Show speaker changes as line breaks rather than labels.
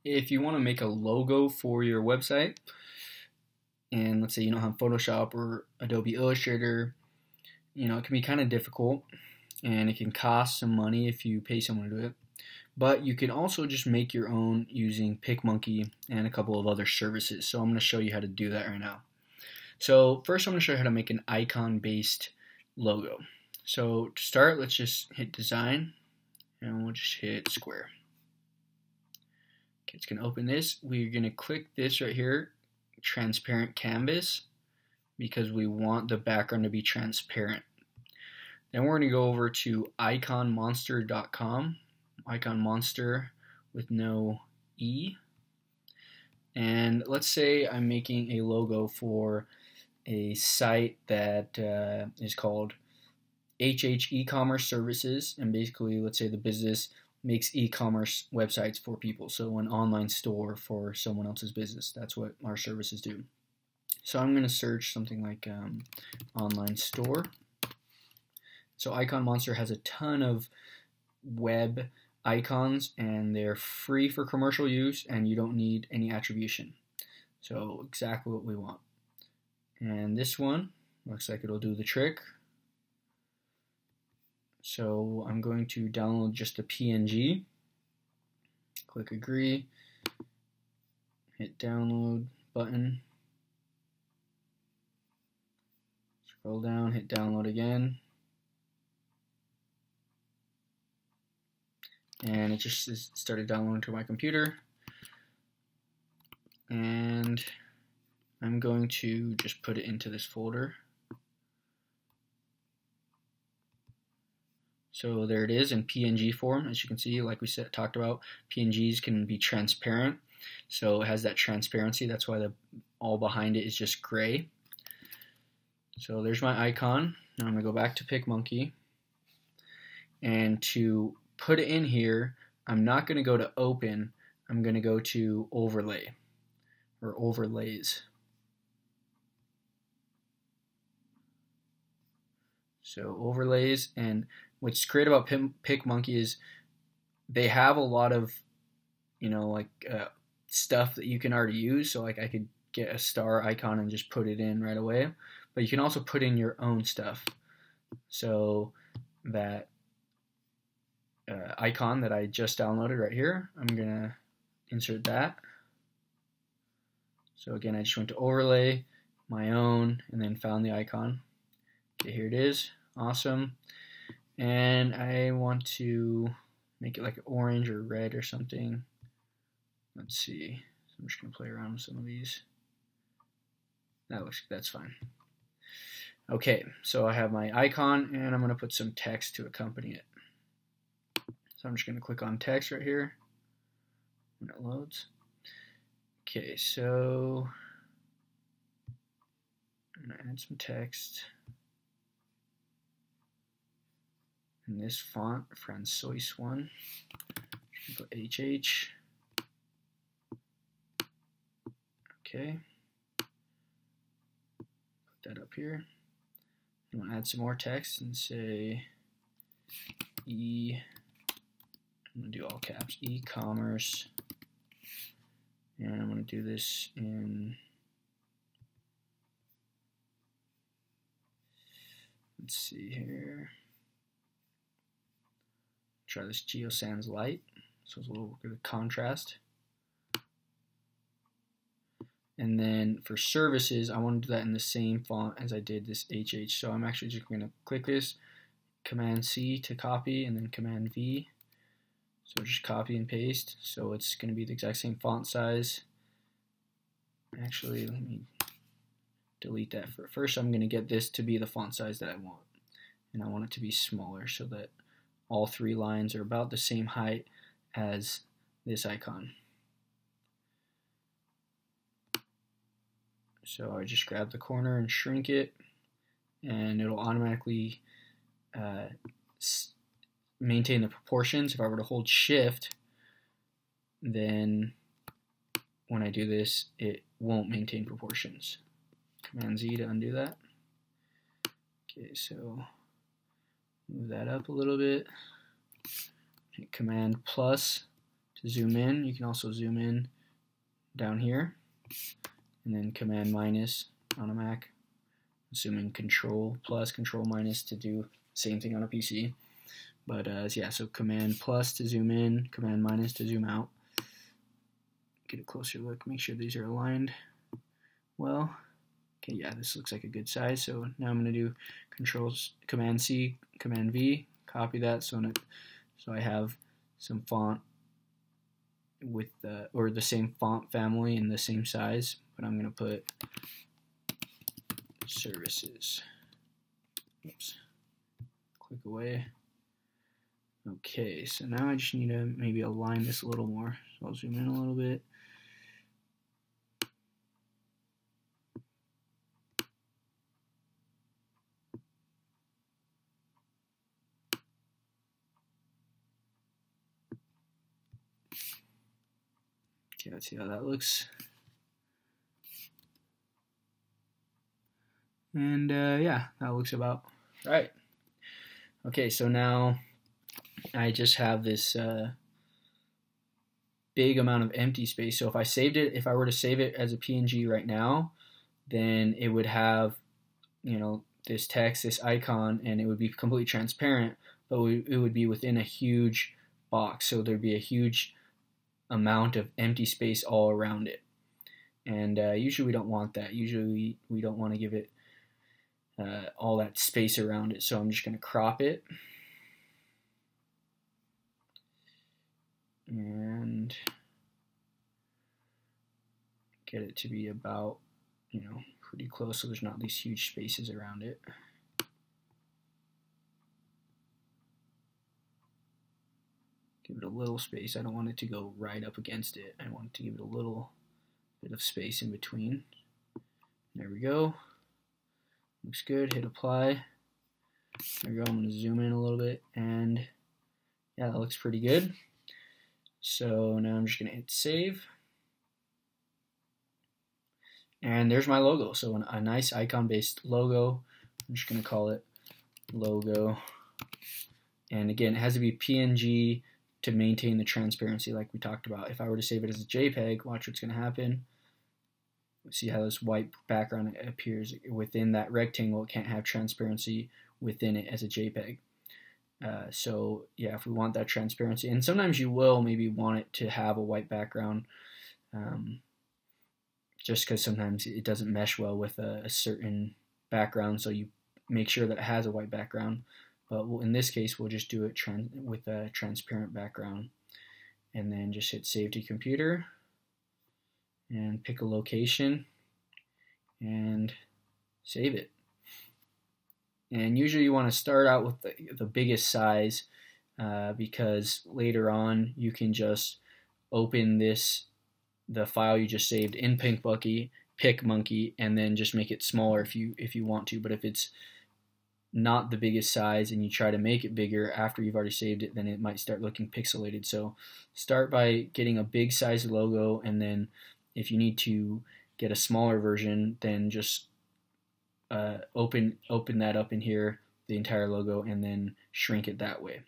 If you want to make a logo for your website, and let's say you don't have Photoshop or Adobe Illustrator, it can be kind of difficult, and it can cost some money if you pay someone to do it. But you can also just make your own using PicMonkey and a couple of other services. So I'm going to show you how to do that right now. So first I'm going to show you how to make an icon-based logo. So to start, let's just hit design, and we'll just hit square. Okay, it's going to open this. We're going to click this right here, transparent canvas, because we want the background to be transparent. Then we're going to go over to iconmonster.com, icon monster with no E. And let's say I'm making a logo for a site that is called HH e-commerce services, and basically let's say the business makes e-commerce websites for people, so an online store for someone else's business. That's what our services do. So I'm going to search something like online store. So Icon Monster has a ton of web icons, and they're free for commercial use, and you don't need any attribution. So exactly what we want. And this one looks like it'll do the trick. So I'm going to download just a PNG, click agree, hit download button, scroll down, hit download again, and it just started downloading to my computer. And I'm going to just put it into this folder. So there it is in PNG form. As you can see, like we talked about, PNGs can be transparent. So it has that transparency. That's why all behind it is just gray. So there's my icon. Now I'm going to go back to PicMonkey. And to put it in here, I'm not going to go to open. I'm going to go to overlay or overlays. So overlays, and what's great about PicMonkey is they have a lot of, stuff that you can already use. So like I could get a star icon and just put it in right away. But you can also put in your own stuff. So that icon that I just downloaded right here, I'm going to insert that. So again, I just went to overlay, my own, and then found the icon. Okay, here it is. Awesome. And I want to make it like orange or red or something. Let's see. So I'm just going to play around with some of these. That's fine. Okay, so I have my icon, and I'm going to put some text to accompany it. So I'm just going to click on text right here when it loads. Okay, so I'm going to add some text. In this font, Francois one, put HH. Okay, put that up here. I'm going to add some more text and say I'm going to do all caps, e-commerce, and I'm going to do this in, let's see here. Try this Geosans Light, so it's a little bit of contrast. And then for services, I want to do that in the same font as I did this HH. So I'm actually just going to click this, Command C to copy, and then Command V. So just copy and paste. So it's going to be the exact same font size. Actually, let me delete that. First, I'm going to get this to be the font size that I want. And I want it to be smaller so that all three lines are about the same height as this icon. So I just grab the corner and shrink it, and it'll automatically maintain the proportions. If I were to hold shift, then when I do this, it won't maintain proportions. Command Z to undo that. Okay, so move that up a little bit. Hit Command plus to zoom in. You can also zoom in down here, and then Command minus on a Mac, assuming Control plus, Control minus to do the same thing on a PC. But yeah, so Command plus to zoom in, Command minus to zoom out. Get a closer look, make sure these are aligned well. Okay, yeah, this looks like a good size. So now I'm going to do Command C, Command V, copy that so I have some font with or the same font family and the same size, but I'm going to put services. Oops. Click away. Okay, so now I just need to maybe align this a little more. So I'll zoom in a little bit. Okay, let's see how that looks. And yeah, that looks about right. Okay, so now I just have this big amount of empty space. So if I were to save it as a PNG right now, then it would have, you know, this text, this icon, and it would be completely transparent, but it would be within a huge box. So there'd be a huge amount of empty space all around it. And usually we don't want that. Usually we don't want to give it all that space around it. So I'm just going to crop it. And get it to be about, you know, pretty close so there's not these huge spaces around it. Give it a little space. I don't want it to go right up against it. I want to give it a little bit of space in between. There we go. Looks good. Hit apply. There we go. I'm going to zoom in a little bit, and yeah, that looks pretty good. So now I'm just going to hit save. And there's my logo. So a nice icon-based logo. I'm just going to call it logo. And again, it has to be PNG to maintain the transparency like we talked about. If I were to save it as a JPEG, watch what's going to happen. See how this white background appears within that rectangle. It can't have transparency within it as a JPEG. So yeah, if we want that transparency, and sometimes you will maybe want it to have a white background, just because sometimes it doesn't mesh well with a certain background, so you make sure that it has a white background. But in this case, we'll just do it with a transparent background, and then just hit save to computer, and pick a location, and save it. And usually you want to start out with the biggest size, because later on you can just open the file you just saved in PicMonkey, and then just make it smaller if you want to. But if it's not the biggest size and you try to make it bigger after you've already saved it, then it might start looking pixelated. So start by getting a big size logo, and then if you need to get a smaller version, then just open that up in here, the entire logo, and then shrink it that way.